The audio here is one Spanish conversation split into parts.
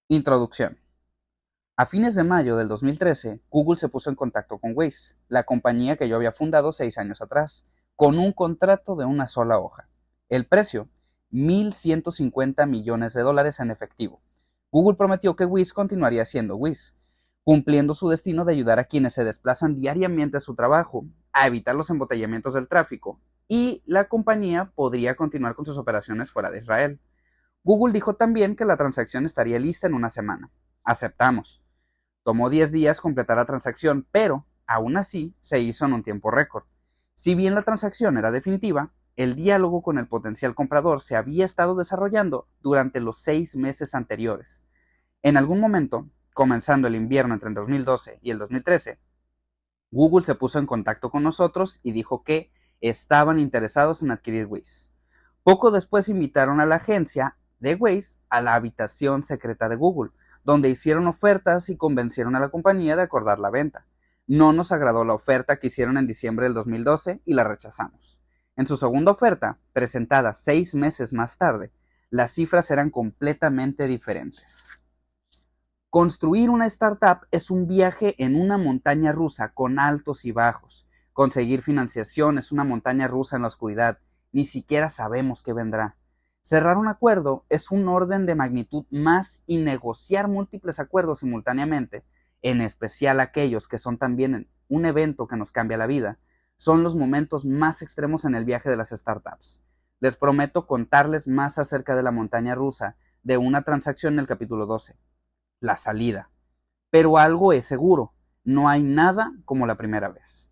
Introducción. A fines de mayo del 2013, Google se puso en contacto con Waze, la compañía que yo había fundado 6 años atrás, con un contrato de una sola hoja. El precio, $1.150 millones en efectivo. Google prometió que Waze continuaría siendo Waze, cumpliendo su destino de ayudar a quienes se desplazan diariamente a su trabajo, a evitar los embotellamientos del tráfico, y la compañía podría continuar con sus operaciones fuera de Israel. Google dijo también que la transacción estaría lista en una semana. Aceptamos. Tomó 10 días completar la transacción, pero aún así se hizo en un tiempo récord. Si bien la transacción era definitiva, el diálogo con el potencial comprador se había estado desarrollando durante los 6 meses anteriores. En algún momento, comenzando el invierno entre el 2012 y el 2013, Google se puso en contacto con nosotros y dijo que estaban interesados en adquirir Waze. Poco después invitaron a la agencia de Waze a la habitación secreta de Google, donde hicieron ofertas y convencieron a la compañía de acordar la venta. No nos agradó la oferta que hicieron en diciembre del 2012 y la rechazamos. En su segunda oferta, presentada 6 meses más tarde, las cifras eran completamente diferentes. Construir una startup es un viaje en una montaña rusa con altos y bajos. Conseguir financiación es una montaña rusa en la oscuridad. Ni siquiera sabemos qué vendrá. Cerrar un acuerdo es un orden de magnitud más y negociar múltiples acuerdos simultáneamente, en especial aquellos que son también un evento que nos cambia la vida, son los momentos más extremos en el viaje de las startups. Les prometo contarles más acerca de la montaña rusa de una transacción en el capítulo 12. La salida. Pero algo es seguro, no hay nada como la primera vez.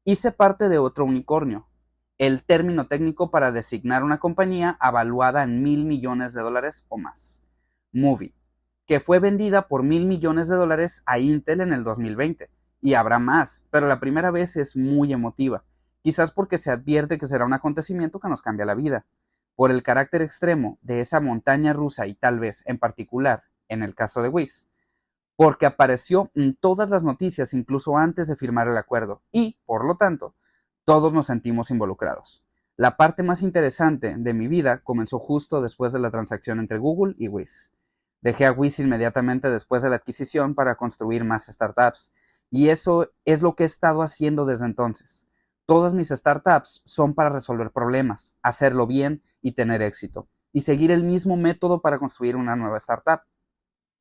Hice parte de otro unicornio, el término técnico para designar una compañía avaluada en $1.000 millones o más. Movie, que fue vendida por $1.000 millones a Intel en el 2020. Y habrá más, pero la primera vez es muy emotiva, quizás porque se advierte que será un acontecimiento que nos cambia la vida. Por el carácter extremo de esa montaña rusa y tal vez, en particular, en el caso de Wiz, porque apareció en todas las noticias incluso antes de firmar el acuerdo y, por lo tanto, todos nos sentimos involucrados. La parte más interesante de mi vida comenzó justo después de la transacción entre Google y Wiz. Dejé a Wiz inmediatamente después de la adquisición para construir más startups, y eso es lo que he estado haciendo desde entonces. Todas mis startups son para resolver problemas, hacerlo bien y tener éxito, y seguir el mismo método para construir una nueva startup.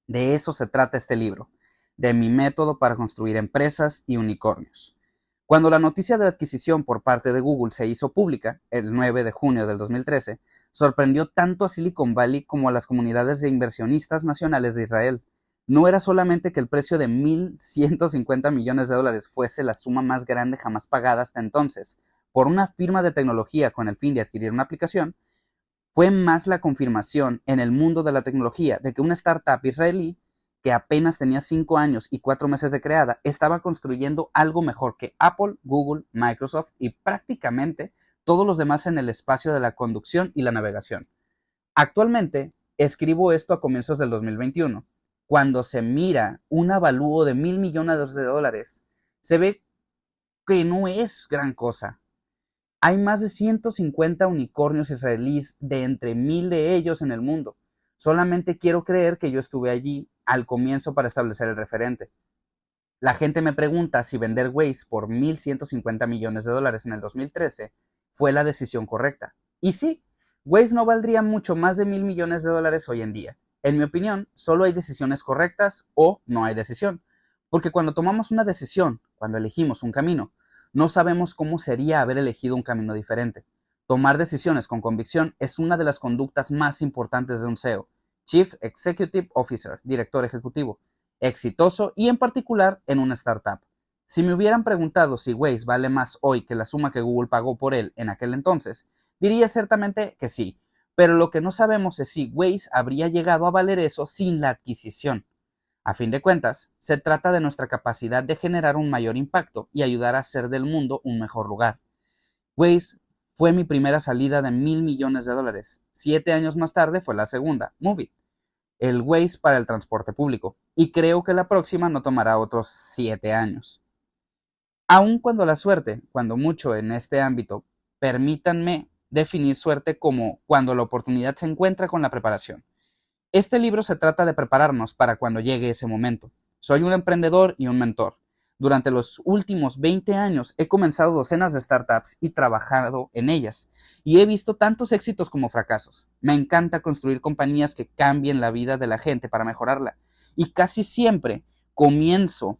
De eso se trata este libro, de mi método para construir empresas y unicornios. Cuando la noticia de la adquisición por parte de Google se hizo pública, el 9 de junio del 2013, sorprendió tanto a Silicon Valley como a las comunidades de inversionistas nacionales de Israel. No era solamente que el precio de $1.150 millones fuese la suma más grande jamás pagada hasta entonces por una firma de tecnología con el fin de adquirir una aplicación, fue más la confirmación en el mundo de la tecnología de que una startup israelí que apenas tenía 5 años y 4 meses de creada estaba construyendo algo mejor que Apple, Google, Microsoft y prácticamente todos los demás en el espacio de la conducción y la navegación. Actualmente, escribo esto a comienzos del 2021. Cuando se mira un avalúo de $1.000 millones, se ve que no es gran cosa. Hay más de 150 unicornios israelíes de entre 1,000 de ellos en el mundo. Solamente quiero creer que yo estuve allí al comienzo para establecer el referente. La gente me pregunta si vender Waze por $1.150 millones en el 2013 fue la decisión correcta. Y sí, Waze no valdría mucho más de $1,000 millones hoy en día. En mi opinión, solo hay decisiones correctas o no hay decisión. Porque cuando tomamos una decisión, cuando elegimos un camino, no sabemos cómo sería haber elegido un camino diferente. Tomar decisiones con convicción es una de las conductas más importantes de un CEO, Chief Executive Officer, director ejecutivo, exitoso y en particular en una startup. Si me hubieran preguntado si Waze vale más hoy que la suma que Google pagó por él en aquel entonces, diría ciertamente que sí, pero lo que no sabemos es si Waze habría llegado a valer eso sin la adquisición. A fin de cuentas, se trata de nuestra capacidad de generar un mayor impacto y ayudar a hacer del mundo un mejor lugar. Waze fue mi primera salida de $1,000 millones. 7 años más tarde fue la segunda, Movie, el Waze para el transporte público, y creo que la próxima no tomará otros 7 años. Aun cuando la suerte, cuando mucho en este ámbito, permítanme definir suerte como cuando la oportunidad se encuentra con la preparación. Este libro se trata de prepararnos para cuando llegue ese momento. Soy un emprendedor y un mentor. Durante los últimos 20 años he comenzado docenas de startups y trabajado en ellas, y he visto tantos éxitos como fracasos. Me encanta construir compañías que cambien la vida de la gente para mejorarla, y casi siempre comienzo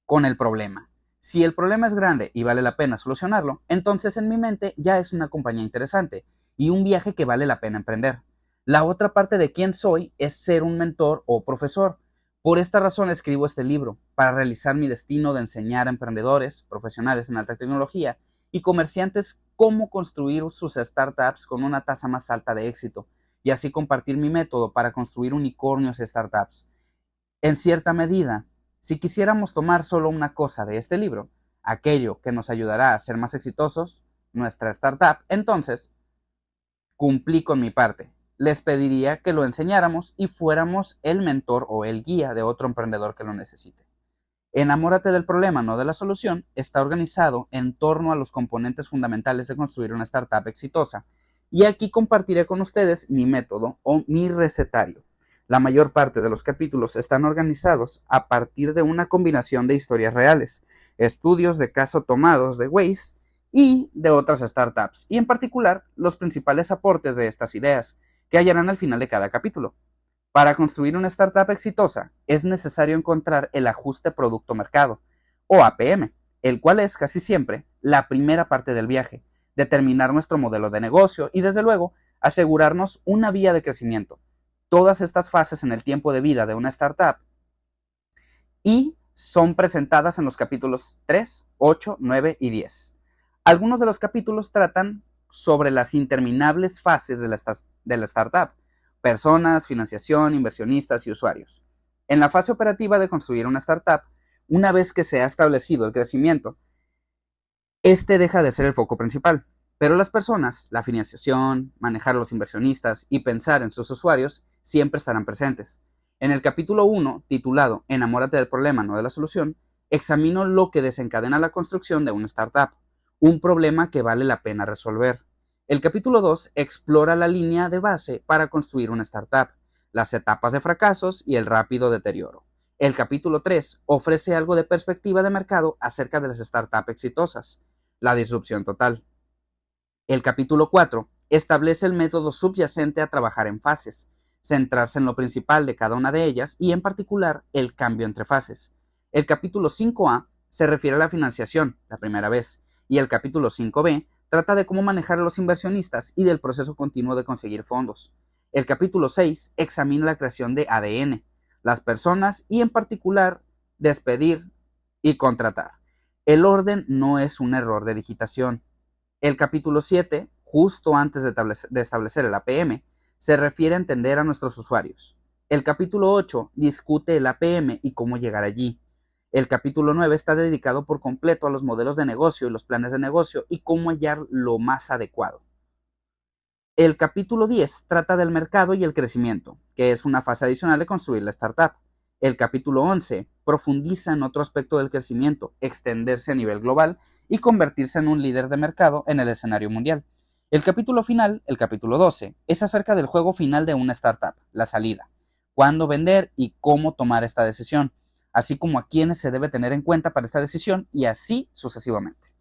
con el problema. Si el problema es grande y vale la pena solucionarlo, entonces en mi mente ya es una compañía interesante y un viaje que vale la pena emprender. La otra parte de quién soy es ser un mentor o profesor. Por esta razón escribo este libro, para realizar mi destino de enseñar a emprendedores, profesionales en alta tecnología y comerciantes cómo construir sus startups con una tasa más alta de éxito, y así compartir mi método para construir unicornios y startups. En cierta medida, si quisiéramos tomar solo una cosa de este libro, aquello que nos ayudará a ser más exitosos, nuestra startup, entonces cumplí con mi parte. Les pediría que lo enseñáramos y fuéramos el mentor o el guía de otro emprendedor que lo necesite. Enamórate del problema, no de la solución, está organizado en torno a los componentes fundamentales de construir una startup exitosa. Y aquí compartiré con ustedes mi método o mi recetario. La mayor parte de los capítulos están organizados a partir de una combinación de historias reales, estudios de caso tomados de Waze y de otras startups, y en particular los principales aportes de estas ideas, que hallarán al final de cada capítulo. Para construir una startup exitosa es necesario encontrar el ajuste producto-mercado, o APM, el cual es casi siempre la primera parte del viaje, determinar nuestro modelo de negocio y, desde luego, asegurarnos una vía de crecimiento. Todas estas fases en el tiempo de vida de una startup y son presentadas en los capítulos 3, 8, 9 y 10. Algunos de los capítulos tratan sobre las interminables fases de la startup: personas, financiación, inversionistas y usuarios. En la fase operativa de construir una startup, una vez que se ha establecido el crecimiento, este deja de ser el foco principal. Pero las personas, la financiación, manejar a los inversionistas y pensar en sus usuarios siempre estarán presentes. En el capítulo 1, titulado Enamórate del problema, no de la solución, examino lo que desencadena la construcción de una startup, un problema que vale la pena resolver. El capítulo 2 explora la línea de base para construir una startup, las etapas de fracasos y el rápido deterioro. El capítulo 3 ofrece algo de perspectiva de mercado acerca de las startups exitosas, la disrupción total. El capítulo 4 establece el método subyacente a trabajar en fases, centrarse en lo principal de cada una de ellas y, en particular, el cambio entre fases. El capítulo 5A se refiere a la financiación, la primera vez, y el capítulo 5B trata de cómo manejar a los inversionistas y del proceso continuo de conseguir fondos. El capítulo 6 examina la creación de ADN, las personas y, en particular, despedir y contratar. El orden no es un error de digitación. El capítulo 7, justo antes de establecer el APM, se refiere a entender a nuestros usuarios. El capítulo 8 discute el APM y cómo llegar allí. El capítulo 9 está dedicado por completo a los modelos de negocio y los planes de negocio y cómo hallar lo más adecuado. El capítulo 10 trata del mercado y el crecimiento, que es una fase adicional de construir la startup. El capítulo 11 profundiza en otro aspecto del crecimiento, extenderse a nivel global y convertirse en un líder de mercado en el escenario mundial. El capítulo final, el capítulo 12, es acerca del juego final de una startup, la salida, cuándo vender y cómo tomar esta decisión, así como a quiénes se debe tener en cuenta para esta decisión y así sucesivamente.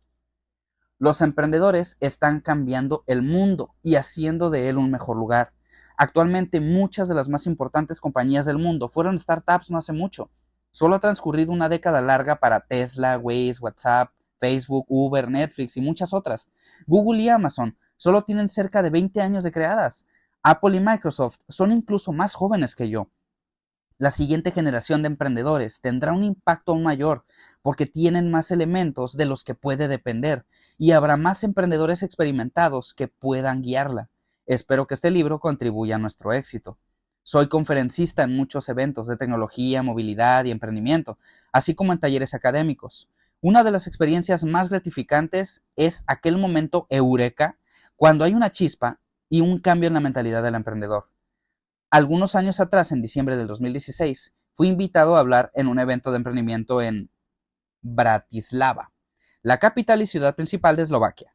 Los emprendedores están cambiando el mundo y haciendo de él un mejor lugar. Actualmente muchas de las más importantes compañías del mundo fueron startups no hace mucho. Solo ha transcurrido una década larga para Tesla, Waze, WhatsApp, Facebook, Uber, Netflix y muchas otras. Google y Amazon solo tienen cerca de 20 años de creadas. Apple y Microsoft son incluso más jóvenes que yo. La siguiente generación de emprendedores tendrá un impacto aún mayor porque tienen más elementos de los que puede depender y habrá más emprendedores experimentados que puedan guiarla. Espero que este libro contribuya a nuestro éxito. Soy conferencista en muchos eventos de tecnología, movilidad y emprendimiento, así como en talleres académicos. Una de las experiencias más gratificantes es aquel momento eureka, cuando hay una chispa y un cambio en la mentalidad del emprendedor. Algunos años atrás, en diciembre del 2016, fui invitado a hablar en un evento de emprendimiento en Bratislava, la capital y ciudad principal de Eslovaquia.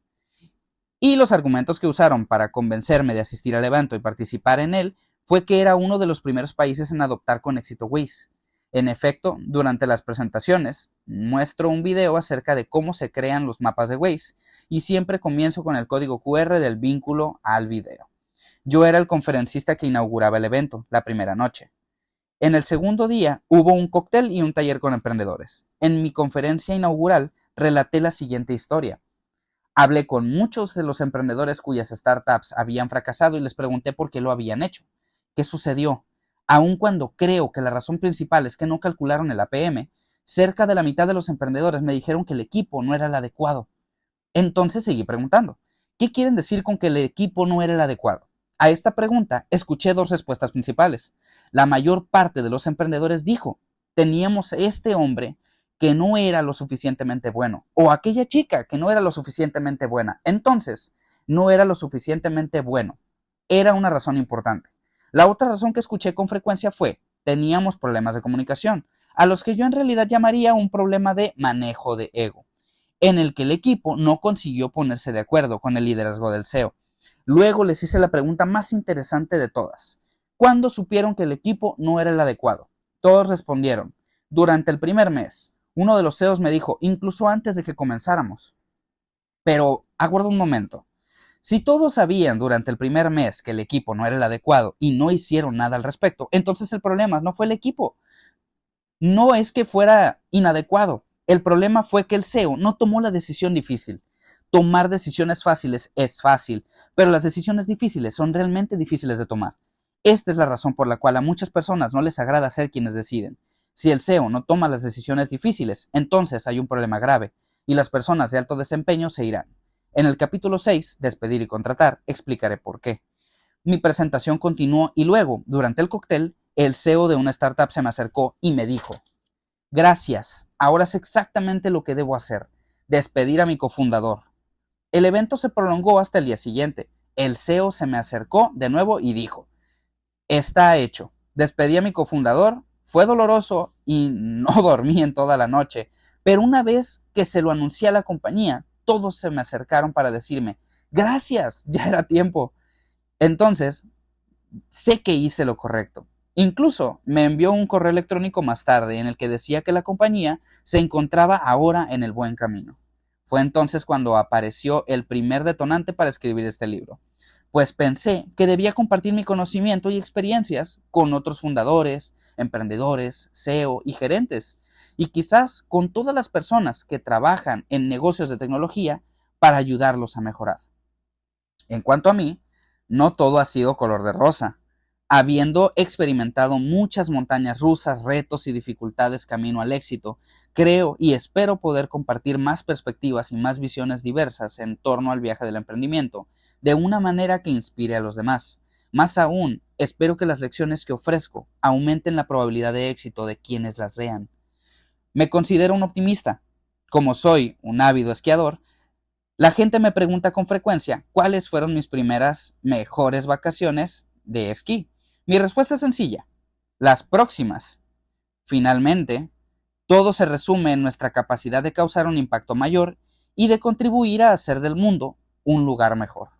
Y los argumentos que usaron para convencerme de asistir al evento y participar en él fue que era uno de los primeros países en adoptar con éxito Waze. En efecto, durante las presentaciones, muestro un video acerca de cómo se crean los mapas de Waze y siempre comienzo con el código QR del vínculo al video. Yo era el conferencista que inauguraba el evento la primera noche. En el segundo día hubo un cóctel y un taller con emprendedores. En mi conferencia inaugural relaté la siguiente historia. Hablé con muchos de los emprendedores cuyas startups habían fracasado y les pregunté por qué lo habían hecho. ¿Qué sucedió? Aun cuando creo que la razón principal es que no calcularon el APM, cerca de la mitad de los emprendedores me dijeron que el equipo no era el adecuado. Entonces seguí preguntando, ¿qué quieren decir con que el equipo no era el adecuado? A esta pregunta escuché dos respuestas principales. La mayor parte de los emprendedores dijo, teníamos este hombre que no era lo suficientemente bueno, o aquella chica que no era lo suficientemente buena. Entonces, no era lo suficientemente bueno. Era una razón importante. La otra razón que escuché con frecuencia fue, teníamos problemas de comunicación, a los que yo en realidad llamaría un problema de manejo de ego, en el que el equipo no consiguió ponerse de acuerdo con el liderazgo del CEO. Luego les hice la pregunta más interesante de todas. ¿Cuándo supieron que el equipo no era el adecuado? Todos respondieron, durante el primer mes. Uno de los CEOs me dijo, incluso antes de que comenzáramos. Pero, aguarda un momento. Si todos sabían durante el primer mes que el equipo no era el adecuado y no hicieron nada al respecto, entonces el problema no fue el equipo. No es que fuera inadecuado. El problema fue que el CEO no tomó la decisión difícil. Tomar decisiones fáciles es fácil, pero las decisiones difíciles son realmente difíciles de tomar. Esta es la razón por la cual a muchas personas no les agrada ser quienes deciden. Si el CEO no toma las decisiones difíciles, entonces hay un problema grave, y las personas de alto desempeño se irán. En el capítulo 6, Despedir y contratar, explicaré por qué. Mi presentación continuó y luego, durante el cóctel, el CEO de una startup se me acercó y me dijo, gracias, ahora sé exactamente lo que debo hacer, despedir a mi cofundador. El evento se prolongó hasta el día siguiente. El CEO se me acercó de nuevo y dijo, está hecho, despedí a mi cofundador, fue doloroso y no dormí en toda la noche, pero una vez que se lo anuncié a la compañía, todos se me acercaron para decirme, gracias, ya era tiempo. Entonces, sé que hice lo correcto. Incluso me envió un correo electrónico más tarde en el que decía que la compañía se encontraba ahora en el buen camino. Fue entonces cuando apareció el primer detonante para escribir este libro, pues pensé que debía compartir mi conocimiento y experiencias con otros fundadores, emprendedores, CEO y gerentes, y quizás con todas las personas que trabajan en negocios de tecnología para ayudarlos a mejorar. En cuanto a mí, no todo ha sido color de rosa. Habiendo experimentado muchas montañas rusas, retos y dificultades camino al éxito, creo y espero poder compartir más perspectivas y más visiones diversas en torno al viaje del emprendimiento, de una manera que inspire a los demás. Más aún, espero que las lecciones que ofrezco aumenten la probabilidad de éxito de quienes las lean. Me considero un optimista. Como soy un ávido esquiador, la gente me pregunta con frecuencia cuáles fueron mis primeras mejores vacaciones de esquí. Mi respuesta es sencilla, las próximas. Finalmente, todo se resume en nuestra capacidad de causar un impacto mayor y de contribuir a hacer del mundo un lugar mejor.